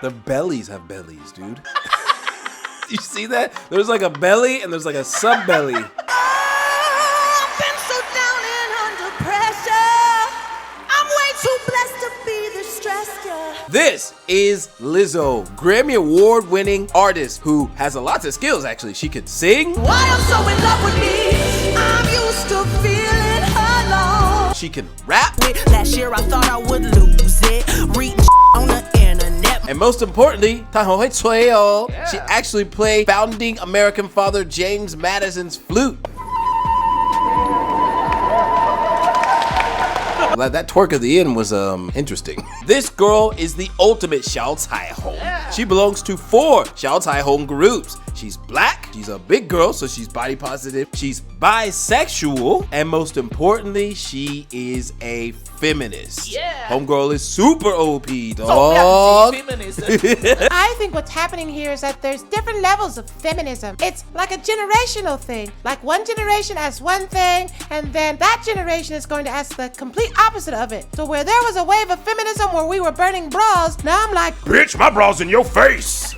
Their bellies have bellies, dude. You see that? There's like a belly and there's like a sub belly. I've been so down and under pressure. I'm way too blessed to be this stressed, yeah. This is Lizzo, Grammy Award winning artist who has a lot of skills actually. She could sing. Why I'm so in love with me? I'm used to feeling alone. She can rap. Last year I thought I would lose it. Reading on the internet. And most importantly, 她很会吹哦. She actually played founding American father James Madison's flute. That twerk at the end was interesting. This girl is the ultimate 小彩虹. She belongs to 4 小彩虹 groups. She's black, she's a big girl, so she's body positive. She's bisexual, and most importantly, she is a feminist. Yeah. Homegirl is super OP, dog. I think what's happening here is that there's different levels of feminism. It's like a generational thing. Like one generation asks one thing, and then that generation is going to ask the complete opposite of it. So where there was a wave of feminism where we were burning bras, now I'm like, bitch, my bra's in your face.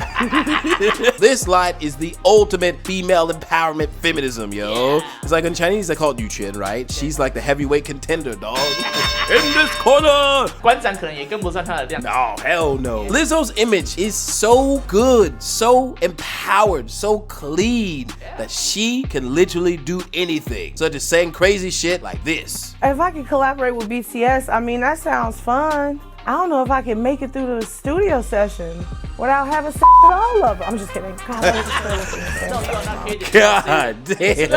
This line is the ultimate female empowerment feminism, yo. Yeah. It's like in Chinese, they call it 女拳, right? She's like the heavyweight contender, dog. In this corner. 馆长可能也跟不上她的量。 No, hell no. Lizzo's image is so good, so empowered, so clean that she can literally do anything, such as saying crazy shit like this. If I could collaborate with BTS, I mean, that sounds fun. I don't know if I can make it through the studio session without having sex with all of them. I'm just kidding. God damn.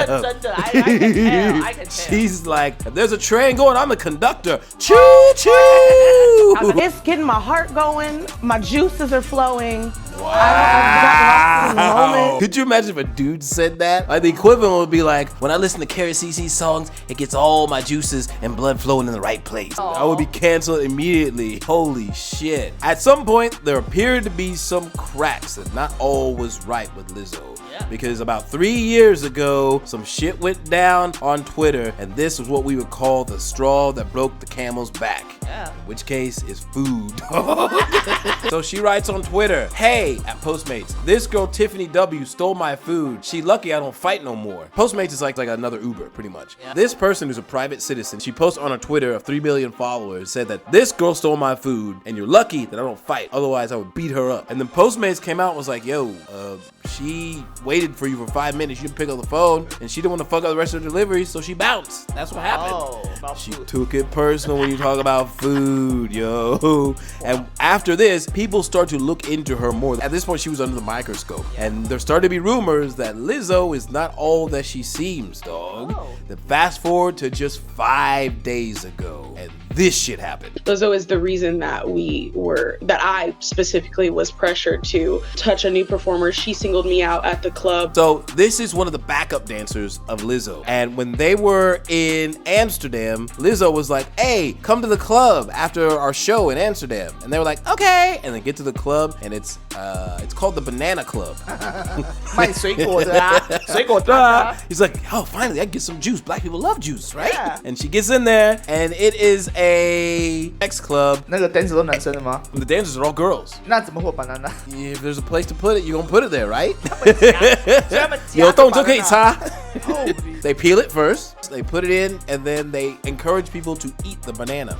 I can tell. She's like, if there's a train going, I'm the conductor. Choo choo. It's getting my heart going. My juices are flowing. Wow. Could you imagine if a dude said that? Like the equivalent would be like, when I listen to Carrie CC's songs, it gets all my juices and blood flowing in the right place. I would be canceled immediately. Holy shit. At some point, there appeared to be some cracks that not all was right with Lizzo. Because about 3 years ago, some shit went down on Twitter, and this was what we would call the straw that broke the camel's back. Yeah. Which case is food. So she writes on Twitter, hey, at Postmates, this girl Tiffany W stole my food. She lucky I don't fight no more. Postmates is like another Uber, pretty much. Yeah. This person who's a private citizen, she posts on her Twitter of 3 million followers, said that this girl stole my food, and you're lucky that I don't fight. Otherwise, I would beat her up. And then Postmates came out and was like, yo, she waited for you for 5 minutes. You didn't pick up the phone, and she didn't want to fuck up the rest of the deliveries, so she bounced. That's what happened. She took it personal when you talk about food, yo. And after this, people start to look into her more. At this point, she was under the microscope, and there started to be rumors that Lizzo is not all that she seems, dog. Then fast forward to just 5 days ago, and this shit happened. Lizzo is the reason that I specifically was pressured to touch a new performer. She singled me out at the club. So this is one of the backup dancers of Lizzo. And when they were in Amsterdam, Lizzo was like, hey, come to the club after our show in Amsterdam. And they were like, okay. And they get to the club, and it's called the Banana Club. 卖水果的啊，水果摊啊。 He's like, oh, finally, I can get some juice. Black people love juice, right? Yeah. And she gets in there, and it is a sex club. 那个 dancer 都男生的吗？ The dancers are all girls. 那怎么会有 banana？ If there's a place to put it, you're gonna put it there, right? 所以他们夹着有洞就可以插。 Holy. They peel it first, they put it in, and then they encourage people to eat the banana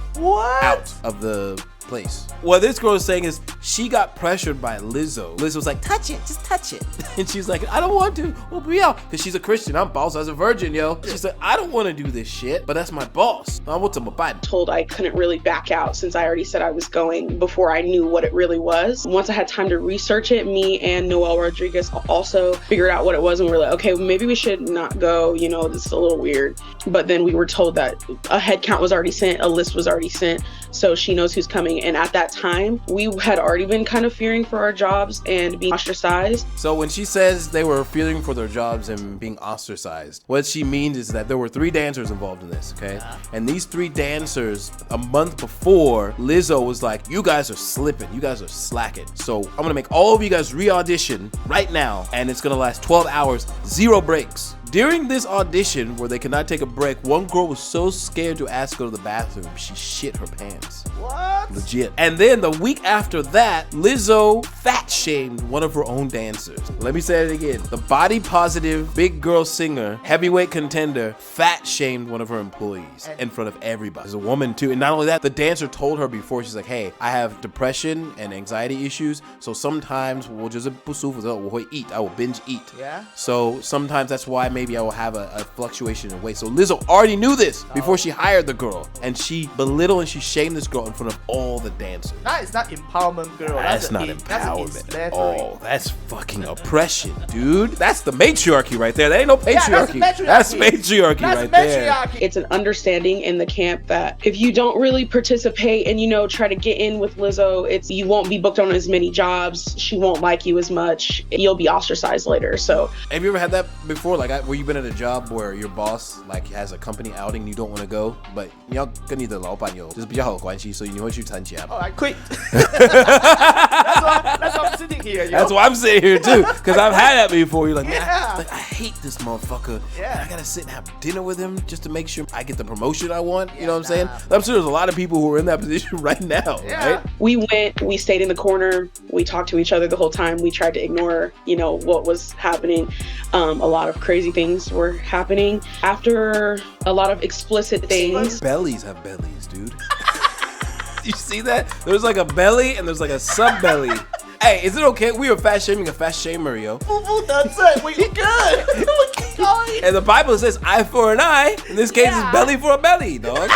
out of the place. What this girl is saying is she got pressured by Lizzo. Lizzo was like, touch it, just touch it. And she's like, I don't want to. Well, be out. Because she's a Christian. I'm boss as a virgin, yo. She's like, I don't want to do this shit, but that's my boss. I want to buy. Told I couldn't really back out since I already said I was going before I knew what it really was. Once I had time to research it, me and Noel Rodriguez also figured out what it was, and we were like, okay, well, maybe we should not go, you know, this is a little weird. But then we were told that a head count was already sent, a list was already sent, so she knows who's coming. And at that time, we had already been kind of fearing for our jobs and being ostracized. So when she says they were fearing for their jobs and being ostracized, what she means is that there were 3 dancers involved in this, okay? And these 3 dancers, a month before, Lizzo was like, you guys are slipping, you guys are slacking. So I'm gonna make all of you guys re-audition right now, and it's gonna last 12 hours, 0 breaks. During this audition, where they could not take a break, one girl was so scared to ask to go to the bathroom, she shit her pants. What? Legit. And then the week after that, Lizzo fat shamed one of her own dancers. Let me say it again. The body positive, big girl singer, heavyweight contender, fat shamed one of her employees in front of everybody. There's a woman too. And not only that, the dancer told her before, she's like, hey, I have depression and anxiety issues. So sometimes I will binge eat. Yeah. So sometimes that's why maybe I will have a fluctuation in weight. So Lizzo already knew this before she hired the girl. And she belittled and she shamed this girl in front of all the dancers. That is not empowerment, girl. That's not That's empowerment. Oh, that's fucking oppression, dude. That's the matriarchy right there. That ain't no patriarchy. Yeah, that's matriarchy right there. It's an understanding in the camp that if you don't really participate and, you know, try to get in with Lizzo, you won't be booked on as many jobs. She won't like you as much. You'll be ostracized later. So have you ever had that before? Like, where you've been at a job where your boss like has a company outing and you don't want to go, but 你要跟你的老板有就是比较好的关系，所以你会去参加。Oh, I quit. that's why I'm sitting here. That's why I'm sitting here too, because I've had that before. You're like, man, I hate this motherfucker. Yeah. I gotta sit and have dinner with him just to make sure I get the promotion I want. You know what I'm saying? I'm sure there's a lot of people who are in that position right now, right? We stayed in the corner. We talked to each other the whole time. We tried to ignore, you know, what was happening. A lot of crazy things were happening after a lot of explicit things. Bellies have bellies, dude. You see that? There's like a belly and there's like a sub belly. Hey, is it okay? We are fat shaming a fat shamer, yo. That's it. We good. Keep going. And the Bible says eye for an eye. In this case, it's belly for a belly, dog.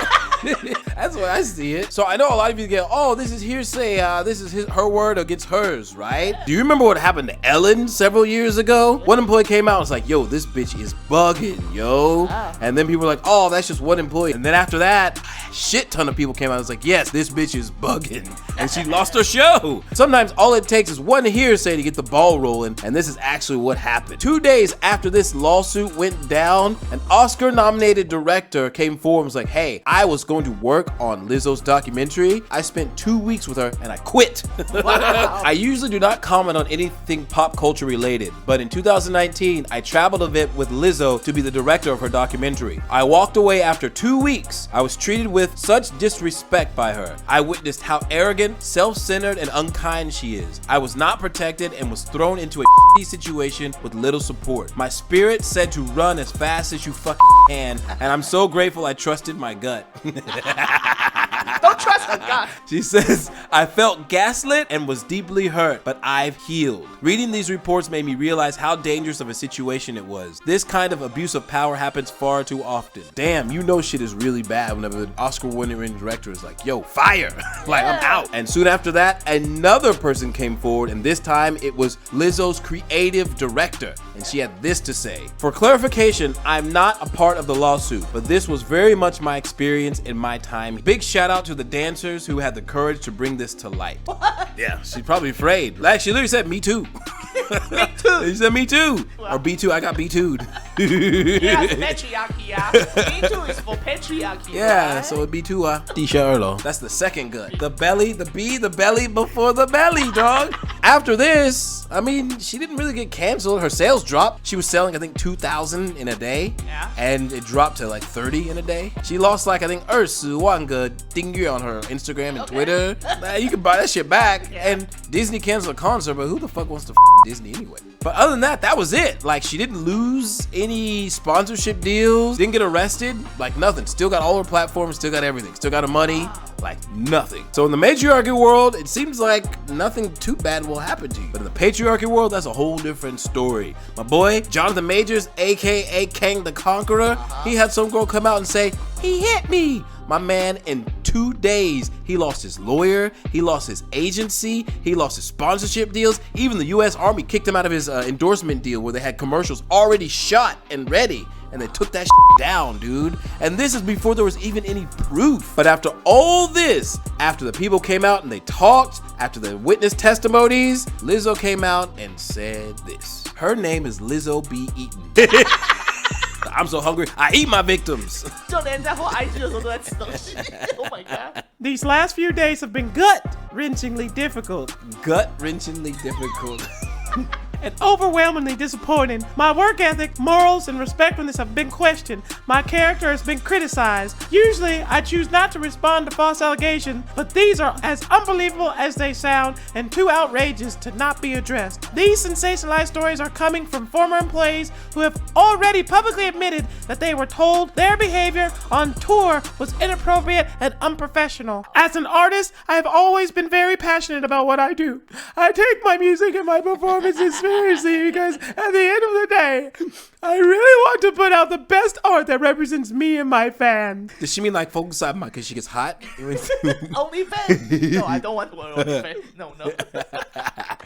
That's what I see it. So I know a lot of you get, oh, this is hearsay. This is her word against hers, right? Do you remember what happened to Ellen several years ago? One employee came out and was like, yo, this bitch is bugging, yo. And then people were like, oh, that's just one employee. And then after that, a shit ton of people came out and was like, yes, this bitch is bugging. And she lost her show. Sometimes all it takes is one hearsay to get the ball rolling. And this is actually what happened. 2 days after this lawsuit went down, an Oscar-nominated director came forward and was like, hey, I was going to work on Lizzo's documentary. I spent 2 weeks with her and I quit. Wow. I usually do not comment on anything pop culture related, but in 2019, I traveled a bit with Lizzo to be the director of her documentary. I walked away after 2 weeks. I was treated with such disrespect by her. I witnessed how arrogant, self-centered, and unkind she is. I was not protected and was thrown into a shitty situation with little support. My spirit said to run as fast as you fucking can, and I'm so grateful I trusted my gut. Don't trust her gut. She says, I felt gaslit and was deeply hurt, but I've healed. Reading these reports made me realize how dangerous of a situation it was. This kind of abuse of power happens far too often. Damn, you know shit is really bad whenever an Oscar-winning director is like, yo, fire. Like, I'm out. And soon after that, another person came forward, and this time it was Lizzo's creative director. And she had this to say. For clarification, I'm not a part of the lawsuit, but this was very much my experience in my time. Big shout out to the dancers who had the courage to bring this to light. What? Yeah, she's probably afraid. Like, she literally said, me too. Me too. She said, me too. Or B2, I got B2'd. Yeah, it's patriarchy, B2 is for patriarchy. Yeah, right? so B2 D12. That's the second gut. The belly, the B, the belly before the belly, dog. After this, I mean, she didn't really get canceled. Her sales dropped. She was selling, I think, 2,000 in a day. Yeah. And it dropped to like 30 in a day. She lost like, I think, 20万个订阅 on her Instagram and Twitter. You can buy that shit back. Yeah. And Disney canceled a concert, but who the fuck wants to Disney anyway? But other than that, that was it. Like, she didn't lose any sponsorship deals, didn't get arrested, like nothing. Still got all her platforms, still got everything, still got her money, like nothing. So in the matriarchy world, it seems like nothing too bad will happen to you. But in the patriarchy world, that's a whole different story. My boy, Jonathan Majors, aka Kang the Conqueror, he had some girl come out and say, he hit me. My man, in 2 days, he lost his lawyer, he lost his agency, he lost his sponsorship deals. Even the US Army kicked him out of his endorsement deal where they had commercials already shot and ready. And they took that shit down, dude. And this is before there was even any proof. But after all this, after the people came out and they talked, after the witness testimonies, Lizzo came out and said this. Her name is Lizzo B. Eaton. I'm so hungry, I eat my victims. Oh my god. These last few days have been gut-wrenchingly difficult. Gut-wrenchingly difficult. and overwhelmingly disappointing. My work ethic, morals, and respectfulness have been questioned. My character has been criticized. Usually, I choose not to respond to false allegations, but these are as unbelievable as they sound and too outrageous to not be addressed. These sensationalized stories are coming from former employees who have already publicly admitted that they were told their behavior on tour was inappropriate and unprofessional. As an artist, I have always been very passionate about what I do. I take my music and my performances seriously because at the end of the day, I really want to put out the best art that represents me and my fans. Does she mean like focus on because she gets hot? OnlyFans? No, I don't want one OnlyFans. No.